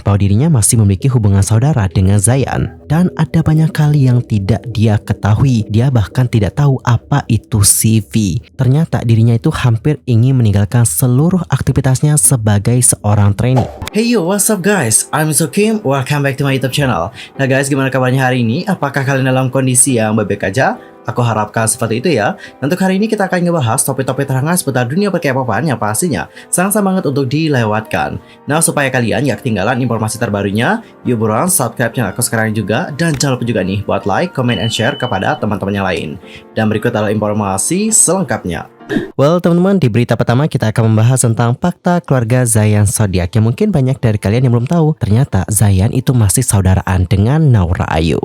bahwa dirinya masih memiliki hubungan saudara dengan Zayan. Dan ada banyak kali yang tidak dia ketahui. Dia bahkan tidak tahu apa itu CV. Ternyata dirinya itu hampir ingin meninggalkan seluruh aktivitasnya sebagai seorang trainee. Hey yo, what's up guys? I'm Kim. Welcome back to my YouTube channel. Nah guys, gimana kabarnya hari ini? Apakah kalian dalam kondisi yang baik-baik aja? Aku harapkan seperti itu ya. Untuk hari ini kita akan ngebahas topik-topik terhangat seputar dunia per-K-popan yang pastinya sangat banget untuk dilewatkan. Nah, supaya kalian gak ketinggalan informasi terbarunya, yuk buruan subscribe channel aku sekarang juga. Dan jangan lupa juga nih buat like, comment, and share kepada teman-teman yang lain. Dan berikut adalah informasi selengkapnya. Well teman-teman, di berita pertama kita akan membahas tentang fakta keluarga Zayan Zodiac yang mungkin banyak dari kalian yang belum tahu. Ternyata Zayan itu masih saudaraan dengan Naura Ayu.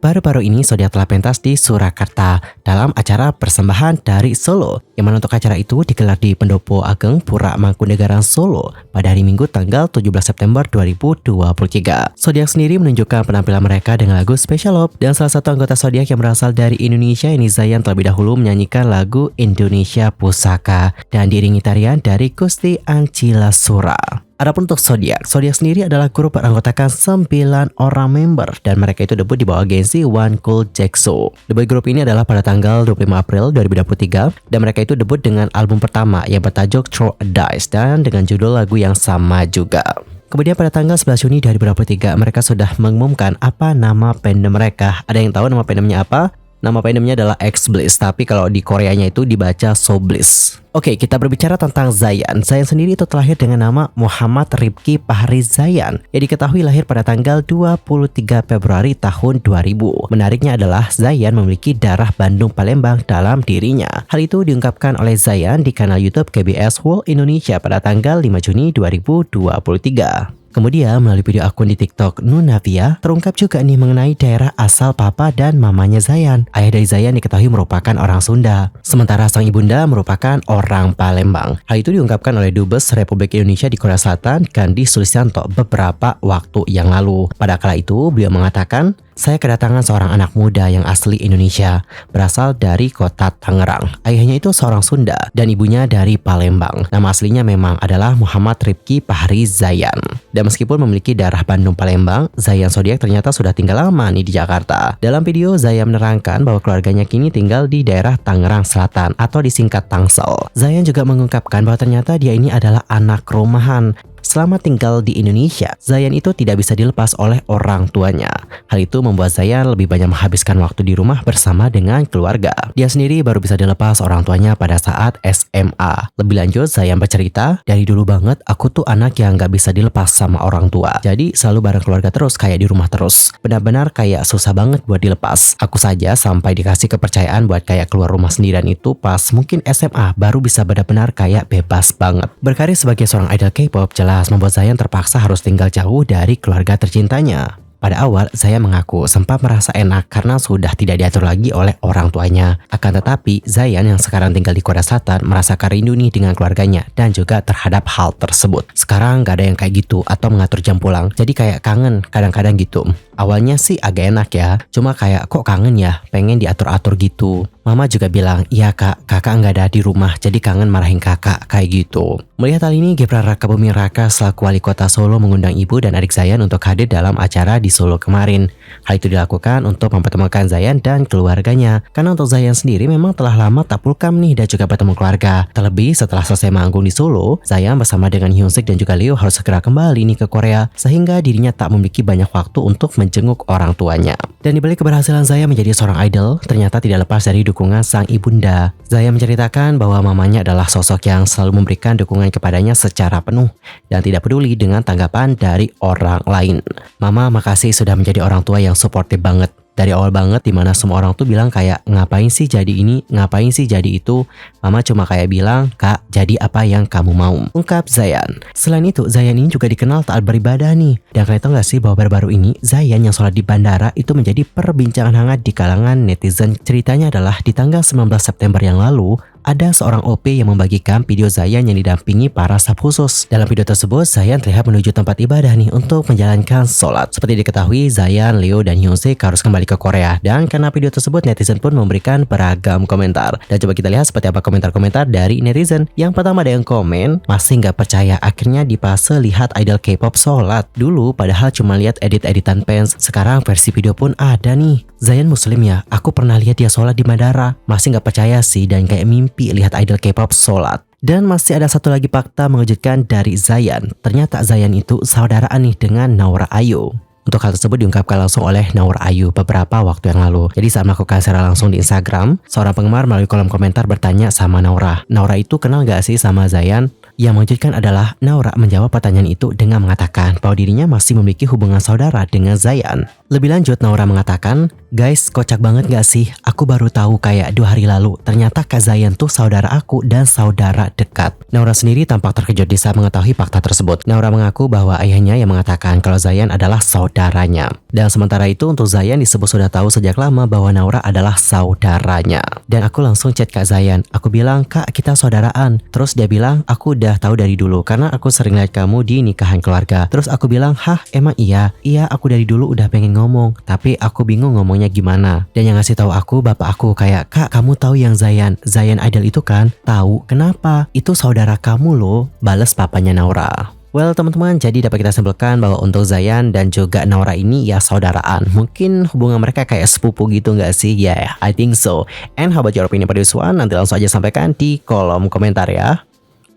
Baru-baru ini Zodiac telah pentas di Surakarta dalam acara persembahan dari Solo, yang mana untuk acara itu digelar di Pendopo Ageng Pura Mangkunegaran Solo pada hari Minggu tanggal 17 September 2023. Zodiac sendiri menunjukkan penampilan mereka dengan lagu Special Love, dan salah satu anggota Zodiac yang berasal dari Indonesia ini, Zayan, terlebih dahulu menyanyikan lagu Indonesia Pusaka dan diiringi tarian dari Gusti Ancila Sura. Adapun untuk Zodiac sendiri adalah grup beranggotakan 9 orang member, dan mereka itu debut di bawah agensi One Cool Jackso. Debut grup ini adalah pada tanggal 25 April 2023, dan mereka itu debut dengan album pertama yang bertajuk Throw a Dice dan dengan judul lagu yang sama juga. Kemudian pada tanggal 11 Juni 2023 mereka sudah mengumumkan apa nama fandom mereka. Ada yang tahu nama fandomnya apa? Nama fandomnya adalah X-Bliss, tapi kalau di Koreanya itu dibaca So-Bliss. Oke, kita berbicara tentang Zayan. Zayan sendiri itu terlahir dengan nama Muhammad Rifki Fahri Zayan, yang diketahui lahir pada tanggal 23 Februari tahun 2000. Menariknya adalah Zayan memiliki darah Bandung Palembang dalam dirinya. Hal itu diungkapkan oleh Zayan di kanal YouTube KBS World Indonesia pada tanggal 5 Juni 2023. Kemudian melalui video akun di TikTok Nunavia, terungkap juga nih mengenai daerah asal papa dan mamanya Zayan. Ayah dari Zayan diketahui merupakan orang Sunda, sementara sang ibunda merupakan orang Palembang. Hal itu diungkapkan oleh Dubes Republik Indonesia di Korea Selatan, Gandhi Sulistianto, beberapa waktu yang lalu. Pada kala itu, beliau mengatakan, "Saya kedatangan seorang anak muda yang asli Indonesia, berasal dari kota Tangerang. Ayahnya itu seorang Sunda dan ibunya dari Palembang. Nama aslinya memang adalah Muhammad Rifki Fahri Zayan. Dan meskipun memiliki darah Bandung Palembang, Zayan Zodiac ternyata sudah tinggal lama nih di Jakarta." Dalam video, Zayan menerangkan bahwa keluarganya kini tinggal di daerah Tangerang Selatan atau disingkat Tangsel. Zayan juga mengungkapkan bahwa ternyata dia ini adalah anak rumahan. Selama tinggal di Indonesia, Zayan itu tidak bisa dilepas oleh orang tuanya. Hal itu membuat Zayan lebih banyak menghabiskan waktu di rumah bersama dengan keluarga. Dia sendiri baru bisa dilepas orang tuanya pada saat SMA. Lebih lanjut, Zayan bercerita, "Dari dulu banget aku tuh anak yang gak bisa dilepas sama orang tua. Jadi selalu bareng keluarga terus, kayak di rumah terus. Benar-benar kayak susah banget buat dilepas. Aku saja sampai dikasih kepercayaan buat kayak keluar rumah sendirian itu pas mungkin SMA baru bisa benar-benar kayak bebas banget." Berkarir sebagai seorang idol K-pop jelas membuat Zayan terpaksa harus tinggal jauh dari keluarga tercintanya. Pada awal, Zayan mengaku sempat merasa enak karena sudah tidak diatur lagi oleh orang tuanya. Akan tetapi, Zayan yang sekarang tinggal di Korea Selatan merasakan rindu nih dengan keluarganya dan juga terhadap hal tersebut. Sekarang gak ada yang kayak gitu atau mengatur jam pulang, jadi kayak kangen kadang-kadang gitu. Awalnya sih agak enak ya, cuma kayak kok kangen ya, pengen diatur-atur gitu. Mama juga bilang, "Iya kak, kakak nggak ada di rumah, jadi kangen marahin kakak," kayak gitu. Melihat hal ini, Gibran Rakabuming Raka selaku wali kota Solo mengundang ibu dan adik Zayan untuk hadir dalam acara di Solo kemarin. Hal itu dilakukan untuk mempertemukan Zayan dan keluarganya, karena untuk Zayan sendiri memang telah lama tak pulkam nih dan juga bertemu keluarga. Terlebih setelah selesai manggung di Solo, Zayan bersama dengan Hyunsik dan juga Leo harus segera kembali nih ke Korea, sehingga dirinya tak memiliki banyak waktu untuk menjenguk orang tuanya. Dan dibalik keberhasilan Zayan menjadi seorang idol, ternyata tidak lepas dari dukungan sang ibunda. Zayan menceritakan bahwa mamanya adalah sosok yang selalu memberikan dukungan kepadanya secara penuh dan tidak peduli dengan tanggapan dari orang lain. "Mama, makasih sudah menjadi orang tua yang suportif banget. Dari awal banget dimana semua orang tuh bilang kayak ngapain sih jadi ini, ngapain sih jadi itu. Mama cuma kayak bilang, kak jadi apa yang kamu mau," ungkap Zayan. Selain itu, Zayan ini juga dikenal taat beribadah nih. Dan kalian tahu gak sih bahwa baru-baru ini Zayan yang sholat di bandara itu menjadi perbincangan hangat di kalangan netizen. Ceritanya adalah di tanggal 19 September yang lalu, ada seorang OP yang membagikan video Zayan yang didampingi para staf khusus. Dalam video tersebut, Zayan terlihat menuju tempat ibadah nih untuk menjalankan sholat. Seperti diketahui, Zayan, Leo, dan Hyunsik harus kembali ke Korea. Dan karena video tersebut, netizen pun memberikan beragam komentar. Dan coba kita lihat seperti apa komentar-komentar dari netizen. Yang pertama ada yang komen, masih nggak percaya akhirnya di fase lihat idol K-pop sholat. Dulu padahal cuma lihat edit-editan fans, sekarang versi video pun ada nih. Zayan muslim ya, aku pernah lihat dia sholat di Madara. Masih nggak percaya sih dan kayak mimpi lihat idol K-pop sholat. Dan masih ada satu lagi fakta mengejutkan dari Zayan. Ternyata Zayan itu saudaraan nih dengan Naura Ayu. Untuk hal tersebut diungkapkan langsung oleh Naura Ayu beberapa waktu yang lalu. Jadi saat melakukan secara langsung di Instagram, seorang penggemar melalui kolom komentar bertanya sama Naura. Naura itu kenal gak sih sama Zayan? Yang mengejutkan adalah Naura menjawab pertanyaan itu dengan mengatakan bahwa dirinya masih memiliki hubungan saudara dengan Zayan. Lebih lanjut, Naura mengatakan, guys, kocak banget gak sih? Aku baru tahu kayak 2 hari lalu. Ternyata Kak Zayan tuh saudara aku dan saudara dekat. Naura sendiri tampak terkejut di saat mengetahui fakta tersebut. Naura mengaku bahwa ayahnya yang mengatakan kalau Zayan adalah saudaranya. Dan sementara itu untuk Zayan disebut sudah tahu sejak lama bahwa Naura adalah saudaranya. Dan aku langsung chat Kak Zayan. Aku bilang, Kak, kita saudaraan. Terus dia bilang, aku udah tahu dari dulu karena aku sering lihat kamu di nikahan keluarga. Terus aku bilang, hah, emang iya? Iya, aku dari dulu udah pengen ngomong, tapi aku bingung ngomongnya gimana. Dan yang ngasih tahu aku bapak aku kayak, Kak, kamu tahu yang Zayan Idol itu kan? Tahu, kenapa? Itu saudara kamu loh, bales papanya Naura. Well teman-teman, jadi dapat kita simpulkan bahwa untuk Zayan dan juga Naura ini ya saudaraan. Mungkin hubungan mereka kayak sepupu gitu nggak sih? Yeah, I think so. And how about your opinion pada this one? Nanti langsung aja sampaikan di kolom komentar ya.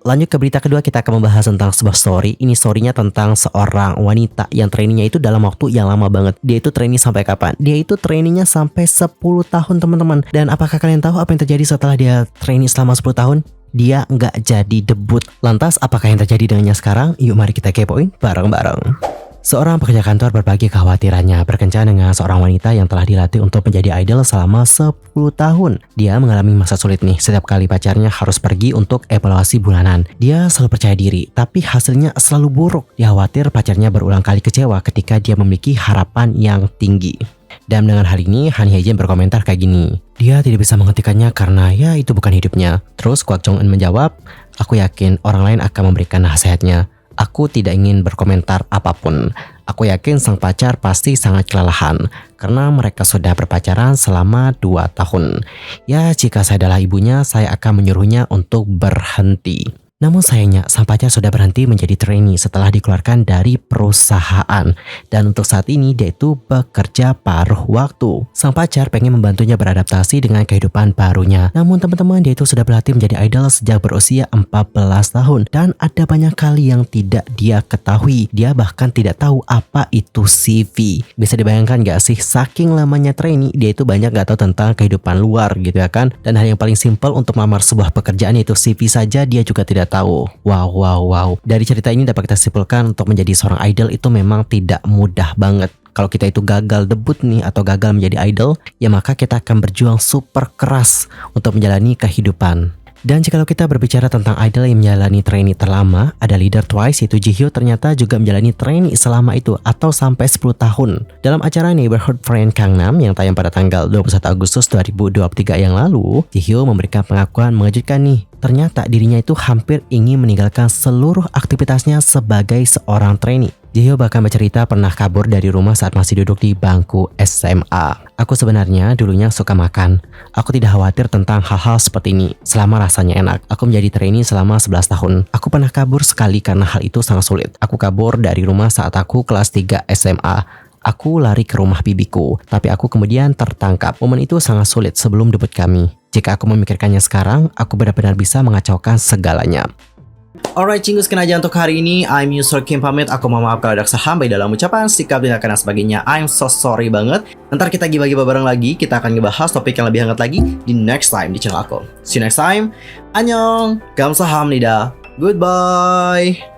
Lanjut ke berita kedua, kita akan membahas tentang sebuah story. Ini storynya tentang seorang wanita yang trainingnya itu dalam waktu yang lama banget. Dia itu training sampai kapan? Dia itu trainingnya sampai 10 tahun teman-teman. Dan apakah kalian tahu apa yang terjadi setelah dia training selama 10 tahun? Dia nggak jadi debut. Lantas apakah yang terjadi dengannya sekarang? Yuk mari kita kepoin bareng-bareng. Seorang pekerja kantor berbagi kekhawatirannya berkencan dengan seorang wanita yang telah dilatih untuk menjadi idol selama 10 tahun. Dia mengalami masa sulit nih, setiap kali pacarnya harus pergi untuk evaluasi bulanan. Dia selalu percaya diri, tapi hasilnya selalu buruk. Dia khawatir pacarnya berulang kali kecewa ketika dia memiliki harapan yang tinggi. Dan dengan hal ini, Han Hye-jin berkomentar kayak gini. Dia tidak bisa menghentikannya karena ya itu bukan hidupnya. Terus Kwak Jong-eun menjawab, aku yakin orang lain akan memberikan nasihatnya. Aku tidak ingin berkomentar apapun. Aku yakin sang pacar pasti sangat kelelahan karena mereka sudah berpacaran selama 2 tahun. Ya, jika saya adalah ibunya, saya akan menyuruhnya untuk berhenti. Namun sayangnya, sang pacar sudah berhenti menjadi trainee setelah dikeluarkan dari perusahaan. Dan untuk saat ini, dia itu bekerja paruh waktu. Sang pacar pengen membantunya beradaptasi dengan kehidupan barunya. Namun teman-teman, dia itu sudah berlatih menjadi idol sejak berusia 14 tahun. Dan ada banyak kali yang tidak dia ketahui. Dia bahkan tidak tahu apa itu CV. Bisa dibayangkan gak sih, saking lamanya trainee, dia itu banyak gak tahu tentang kehidupan luar gitu ya kan. Dan hal yang paling simpel untuk melamar sebuah pekerjaan yaitu CV saja, dia juga tidak tahu. Wow. Dari cerita ini dapat kita simpulkan untuk menjadi seorang idol itu memang tidak mudah banget. Kalau kita itu gagal debut nih atau gagal menjadi idol, ya maka kita akan berjuang super keras untuk menjalani kehidupan. Dan jika kita berbicara tentang idol yang menjalani trainee terlama, ada leader Twice yaitu Jihyo ternyata juga menjalani trainee selama itu atau sampai 10 tahun. Dalam acara Neighborhood Friend Gangnam yang tayang pada tanggal 21 Agustus 2023 yang lalu, Jihyo memberikan pengakuan mengejutkan nih. Ternyata dirinya itu hampir ingin meninggalkan seluruh aktivitasnya sebagai seorang trainee. Jihyo bahkan bercerita pernah kabur dari rumah saat masih duduk di bangku SMA. Aku sebenarnya dulunya suka makan. Aku tidak khawatir tentang hal-hal seperti ini selama rasanya enak. Aku menjadi trainee selama 11 tahun. Aku pernah kabur sekali karena hal itu sangat sulit. Aku kabur dari rumah saat aku kelas 3 SMA. Aku lari ke rumah bibiku, tapi aku kemudian tertangkap. Momen itu sangat sulit sebelum debut kami. Jika aku memikirkannya sekarang, aku benar-benar bisa mengacaukan segalanya. Alright, cinggu sekian aja untuk hari ini. I'm User Kim pamit. Aku mohon maaf kalau ada kesalahan baik dalam ucapan, sikap, tindakan dan sebagainya. I'm so sorry banget. Ntar kita bagi bareng lagi. Kita akan ngebahas topik yang lebih hangat lagi di next time di channel aku. See you next time. Annyeong. Gamsahamnida. Goodbye.